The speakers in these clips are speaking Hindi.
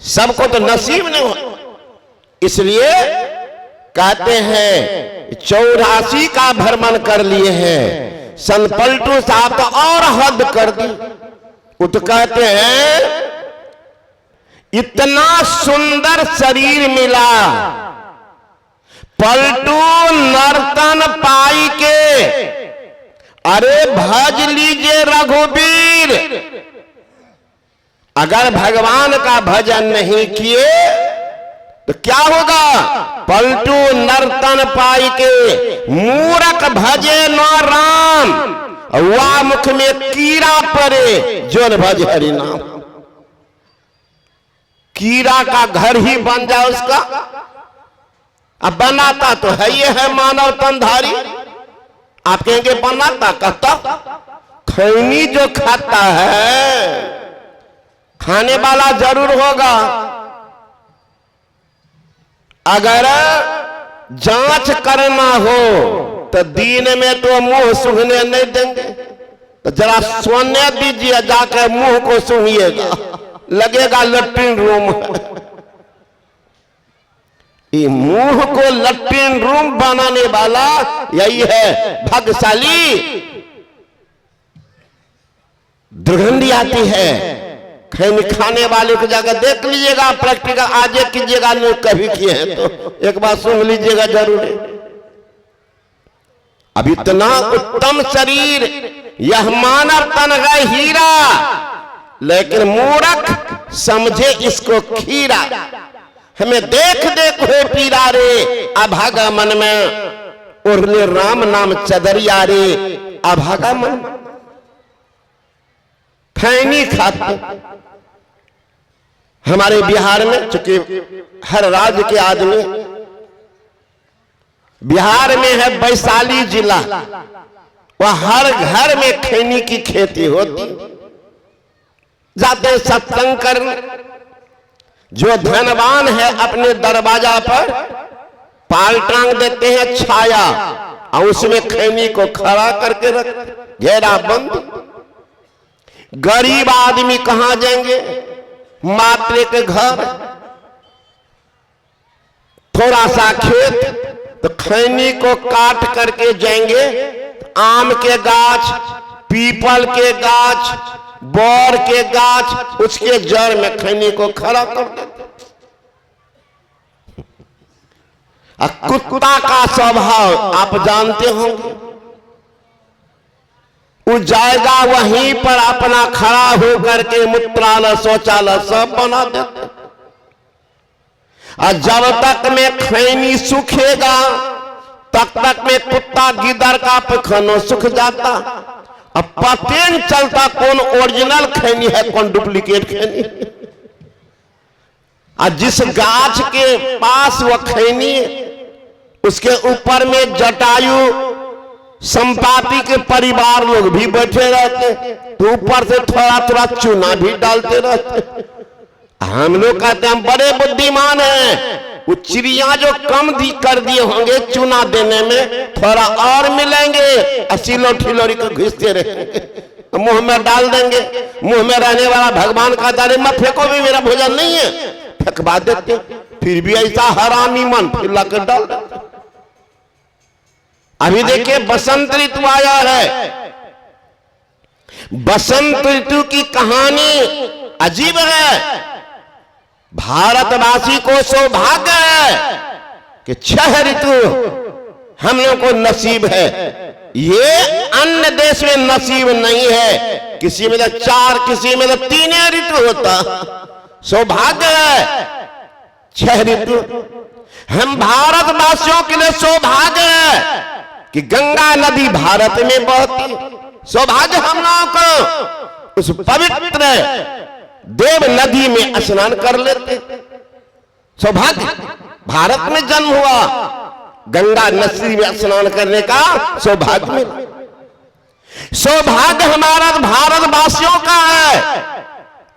सबको तो नसीब नहीं हो, इसलिए कहते हैं 84 का भ्रमण कर लिए हैं, सन पलटू साहब तो और हद कर दी। वो तो कहते हैं इतना सुंदर शरीर मिला पलटू नर्तन पाई के, अरे भज लीजिए रघुवीर। अगर भगवान का भजन नहीं किए तो क्या होगा? पलटू नर्तन पाई के मूरख भजे न राम, वा मुख में कीड़ा पड़े जो न भज हरि नाम। कीड़ा का घर ही बन जाए उसका। अब बनाता तो है ये है मानव तनधारी। आप कहेंगे बनाता, कहता खैनी जो खाता है खाने वाला जरूर होगा। अगर जांच करना हो तो दिन में तो मुंह सूंघने नहीं देंगे, तो जरा सोने दीजिए, जाकर मुंह को सूंघिएगा, लगेगा लैट्रिन रूम है। ये मुंह को लैट्रिन रूम बनाने वाला यही है भाग्यशाली। दुर्गंधी आती है खैनी खाने वाले को जाकर देख लीजिएगा, प्रैक्टिकल आज कीजिएगा, नहीं कभी किए हैं तो एक बार सुन लीजिएगा जरूर। अब इतना उत्तम शरीर, यह मानव तन है हीरा, लेकिन मूर्ख समझे इसको खीरा। हमें देख देख हो पीरा रे, अभागा मन में उड़ले राम नाम चदरिया रे, अभागा मन खैनी खाते। हमारे बिहार में, चूंकि हर राज्य के आदमी, बिहार में है वैशाली जिला, वह हर घर में खैनी की खेती होती। जाते सत्संग करने, जो धनवान है अपने दरवाजा पर पाल टांग देते हैं छाया, और उसमें खैनी को खड़ा करके रख, घेरा बंद। गरीब आदमी कहां जाएंगे? मात्र के घर, थोड़ा सा खेत, तो खैनी को काट करके जाएंगे। आम के गाछ, पीपल के गाछ, बोर के गाछ, उसके जड़ में खैनी को खड़ा कर देते। कुत्ता का स्वभाव आप जानते होंगे, वो जाएगा वहीं पर अपना खड़ा होकर के मूत्रालय शौचालय सब बना देते। और जब तक में खैनी सूखेगा तब तक में कुत्ता गिदर का पखनो सूख जाता। अब पता नहीं चलता कौन ओरिजिनल खैनी है कौन डुप्लीकेट खैनी। और जिस गाछ के पास वह खैनी, उसके ऊपर में जटायु संपाति के परिवार लोग भी बैठे रहते, तो ऊपर से थोड़ा थोड़ा चूना भी डालते रहते। हम लोग कहते हैं हम बड़े बुद्धिमान हैं, वो चिड़िया जो कम कर दिए होंगे चूना देने में, थोड़ा और मिलेंगे, असीलो ठिलोरी को घिसते रहेंगे, मुंह में डाल देंगे। मुंह में रहने वाला भगवान का दारे मत फेंको, भी मेरा भोजन नहीं है, फेंकवा देते। फिर भी ऐसा हरामी मन फिर लाकर डाल देते। अभी देखिए बसंत ऋतु आया है, बसंत ऋतु की कहानी अजीब है। भारतवासी को सौभाग्य है कि 6 ऋतु हम लोग को नसीब है। ये अन्य देश में नसीब नहीं है, किसी में तो 4, किसी में तो 3 ऋतु होता। सौभाग्य है 6 ऋतु। हम भारतवासियों के लिए सौभाग्य है कि गंगा नदी भारत में बहती। सौभाग्य हम लोगों को उस पवित्र देव नदी में स्नान कर लेते। सौभाग्य, भारत में जन्म हुआ, गंगा नदी में स्नान करने का सौभाग्य मिला। सौभाग्य हमारा भारतवासियों का है।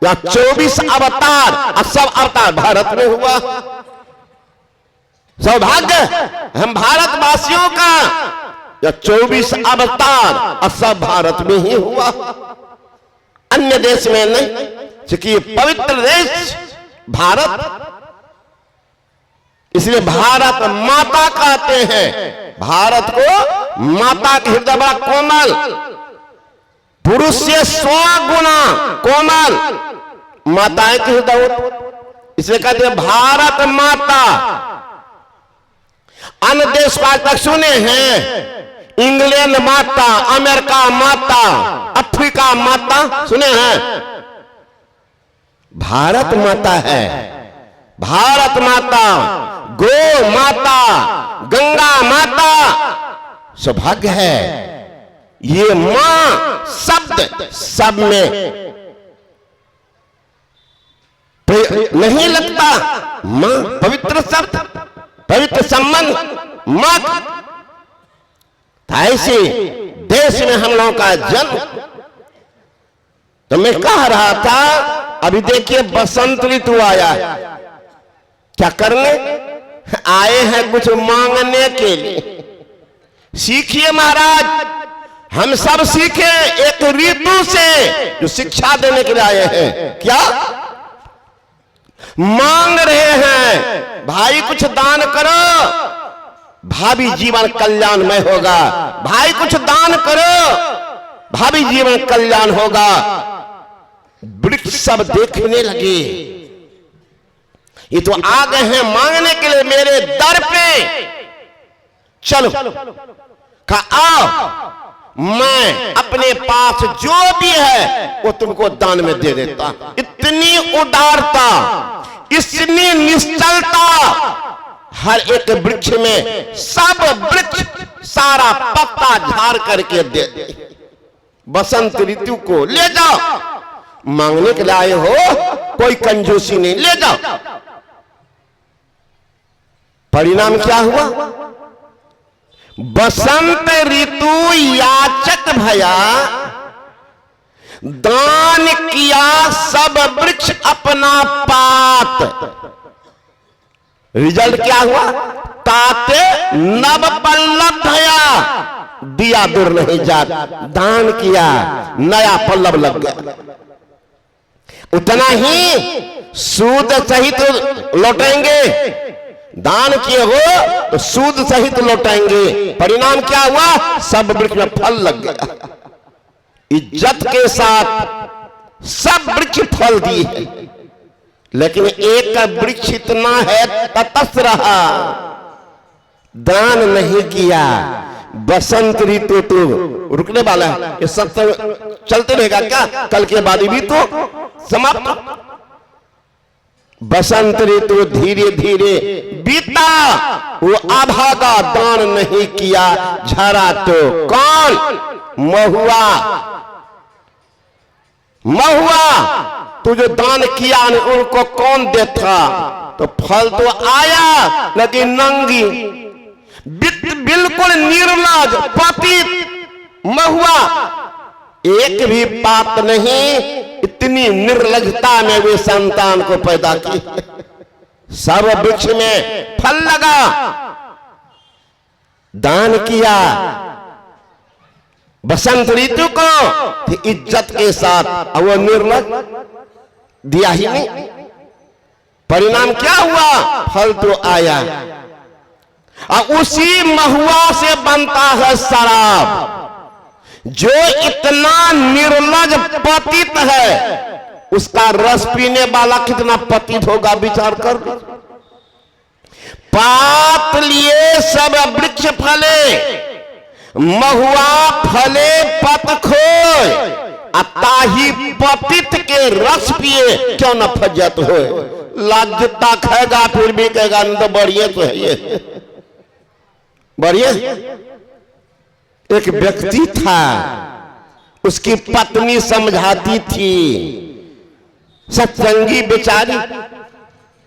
या 24 अवतार, सब अवतार भारत में हुआ। सौभाग्य हम भारतवासियों का, या 24 अवतार सब भारत में ही हुआ, अन्य देश में नहीं। क्योंकि ये पवित्र देश भारत, इसलिए भारत माता कहते हैं। भारत को माता के हृदय बड़ा कोमल, पुरुष से 100 गुना कोमल माताएं के हृदय, इसलिए कहते हैं भारत माता। अन्य देश को आज तक सुने हैं, इंग्लैंड माता, अमेरिका माता, अफ्रीका माता सुने हैं? भारत माता है। भारत माता, गो माता, गंगा माता, सौभाग्य है। ये मां शब्द सब में नहीं लगता। मां पवित्र शब्द, पवित्र संबंध मां। ऐसे देश में हम लोगों का जन्म। तो मैं कह रहा था, अभी देखिए बसंत ऋतु आया, क्या करने आए हैं? कुछ मांगने के लिए। सीखिए महाराज, हम सब सीखे एक ऋतु से जो शिक्षा देने के लिए आए हैं। क्या मांग रहे हैं? भाई कुछ दान करो, भावी जीवन कल्याणमय होगा। भाई कुछ दान करो, भावी जीवन कल्याण होगा। वृक्ष सब देखने लगे, ये तो आ गए हैं मांगने के लिए मेरे दर पे। चलो कहा आओ, मैं अपने पास जो भी है वो तुमको दान में दे देता। इतनी उदारता, इतनी निश्चलता हर एक वृक्ष में। सब वृक्ष सारा पत्ता झाड़ करके दे दे। बसंत ऋतु को ले जाओ, मांगने के लिए आए हो, कोई कंजूसी नहीं, ले जाओ। परिणाम क्या हुआ? बसंत ऋतु याचक भया, दान किया सब वृक्ष अपना पात। रिजल्ट क्या हुआ? ताते नव पल्लव भया, दिया दूर नहीं जात। दान किया, नया पल्लव लग गया। उतना ही सूद सहित लौटेंगे। दान किए हो तो सूद सहित लौटाएंगे। परिणाम क्या हुआ? सब वृक्ष में फल लग गया। इज्जत के साथ सब वृक्ष फल दिए, लेकिन एक का वृक्ष इतना है तटस्थ रहा, दान नहीं किया। बसंत ऋतु तो रुकने वाला है, ये सत्य चलते रहेगा क्या? कल के बाद भी तो समाप्त। बसंत ऋतु धीरे धीरे बीता, वो अभागा दान नहीं किया, झरा तो कौन? महुआ। महुआ तू जो दान किया उनको कौन देता? तो फल तो आया, लेकिन नंगी, बिल्कुल निर्लज, पतित महुआ, एक भी पाप नहीं। इतनी निर्लजता में वे संतान को पैदा की। सब वृक्ष में फल लगा, दान किया। बसंत ऋतु को इज्जत के साथ, वो निर्लज, दिया ही नहीं। परिणाम क्या हुआ? फल तो आया। और उसी महुआ से बनता है शराब। जो इतना निर्लज पतित है, उसका रस पीने वाला कितना पतित होगा, विचार कर। पात लिए सब वृक्ष फले, महुआ फले पत खोय। ताही पतित के रस पिए क्यों न फजत हो। लाजता खाएगा फिर भी कहेगा न तो बढ़िया तो है ये बढ़िया। एक व्यक्ति था, उसकी पत्नी समझाती थी, सत्संगी बेचारी,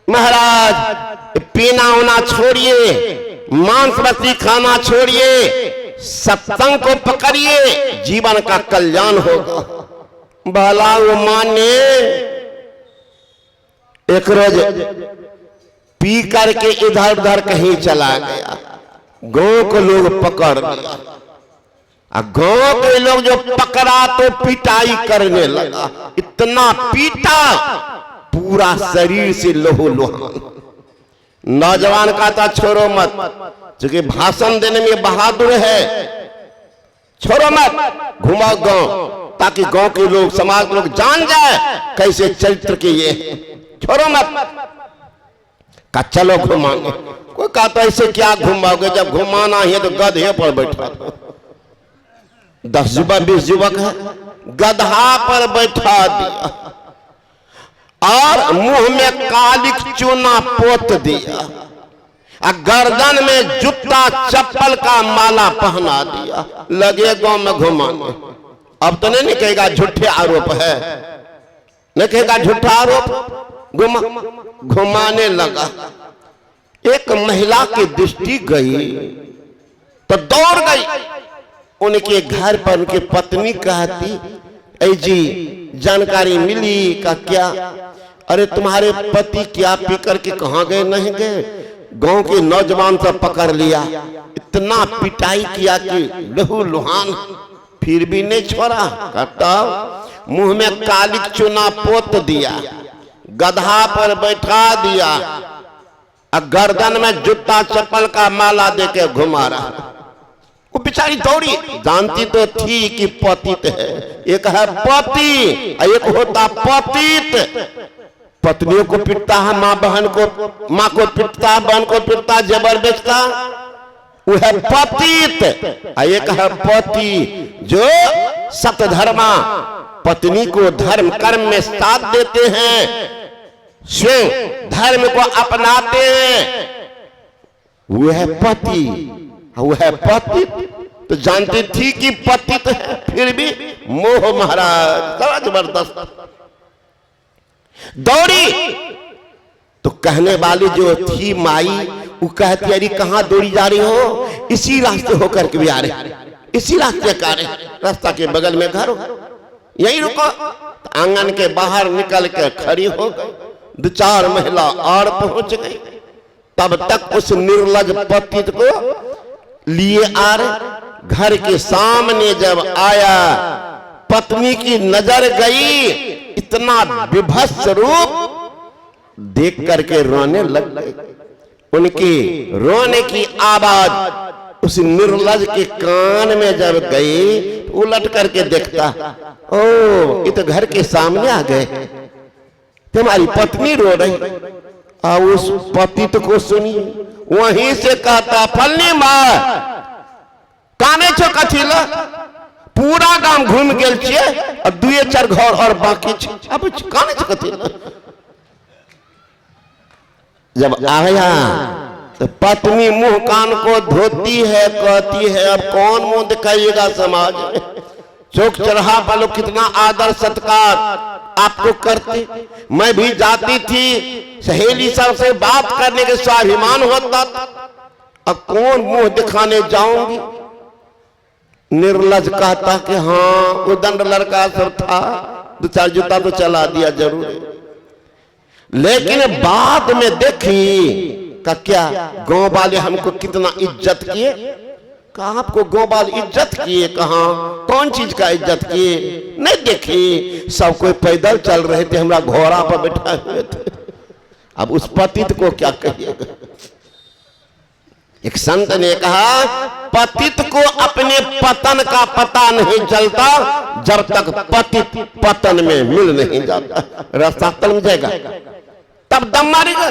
महाराज पीना उना छोड़िए, मांस मछली खाना छोड़िए, सत्संग को पकड़िए, जीवन का कल्याण होगा। भला वो माने। एक रोज पी करके इधर उधर कहीं चला गया, गांव को लोग पकड़ लिया। गांव के लोग जो पकड़ा तो पिटाई करने लगा। इतना पीटा, पूरा शरीर से लोहो लोहान। नौजवान का था छोड़ो मत, क्योंकि भाषण देने में बहादुर है, छोड़ो मत, घुमाओ गांव, ताकि गांव के लोग, समाज के लोग जान जाए कैसे चरित्र के ये, छोड़ो मत। का चलो घुमाने। कोई कहा तो ऐसे क्या घुमाओगे, जब घुमाना ही है तो गधे पर बैठा, 10 युवक 20 युवक है, गधा पर बैठा दिया और मुंह में कालिक चूना पोत दिया, गर्दन में जूता चप्पल का माला पहना दिया, लगे गांव में घुमाने। अब तो नहीं कहेगा झूठे आरोप है, नहीं कहेगा झूठा आरोप, घुमाने लगा। एक महिला की दृष्टि गई तो दौड़ गई उनके घर पर। उनकी पत्नी कहती, ऐ जी जानकारी मिली का क्या? अरे तुम्हारे पति क्या पी करके कहाँ गए? नहीं गए, गांव के नौजवान सब पकड़ लिया, इतना पिटाई किया कि लहू लुहान, फिर भी नहीं छोड़ा। कहता मुंह में कालिक चूना पोत दिया, गधा पर बैठा दिया, गर्दन में जूता चप्पल का माला देके घुमा रहा। वो बेचारी दौड़ी, जानती तो थी कि पतित है। एक है पति, एक होता पतित। पत्नियों को पिटता है, माँ बहन को, माँ को पिटता है, बहन को पिटता, जेवर बेचता, वो है पतित। एक है पति जो सतधर्मा, पत्नी को धर्म कर्म में साथ देते हैं, स्वयं धर्म को अपनाते हैं, वो है पति, वो है पतित। तो जानती थी कि पतित है, फिर भी मोह महाराज बड़ा जबरदस्त। दौड़ी तो कहने वाली जो थी माई, वो कहती अरे कहाँ दौड़ी जा रही हो? इसी रास्ते होकर के भी आ रहे, इसी रास्ते का रहे, रास्ता के बगल में घर हो, यही रुको। तो आंगन के बाहर निकल के खड़ी हो गई, 2-4 महिला और पहुंच गई। तब तक उस निर्लज पतित को लिए आ रहे। घर के सामने जब आया, पत्नी की नजर गई, इतना विभत्स रूप देख करके रोने लग गई। उनकी रोने की आवाज उस निर्लज के कान में जब गई, तो उलट करके देखता, ओ ये तो घर के सामने आ गए, तुम्हारी पत्नी रो रही। और उस पतित को सुनिए, वहीं से कहता, फलनी माँ काने छो कथिला, पूरा गांव घूम गेल छिए और 2-4 घर और बाकी छे, अब काने छो कथिला। जब आया तो पत्नी मुंह कान को धोती है, कहती है अब कौन मुंह दिखाइएगा समाज में? चौक चौराहा पर लोग कितना आदर सत्कार आपको करते। मैं भी जाती थी, सहेली सब से बात करने के स्वाभिमान होता था, अब कौन मुंह दिखाने जाऊंगी? निर्लज कहता कि हाँ वो दंड लड़का सब था, 2-4 जूता तो चला दिया जरूर, लेकिन बाद में देखी का क्या गांव वाले हमको कितना इज्जत किए। कहा आपको गांव वाले इज्जत किए? कहा कौन चीज का इज्जत किए? नहीं देखी, सब कोई पैदल चल रहे थे, हमरा घोड़ा पर बैठा हुए थे। अब उस पतित को क्या कहिएगा? एक संत ने कहा, पतित को अपने पतन का पता नहीं चलता जब तक पतित पतन में मिल नहीं जाता। रास्ता तल जाएगा तब दम मारेगा।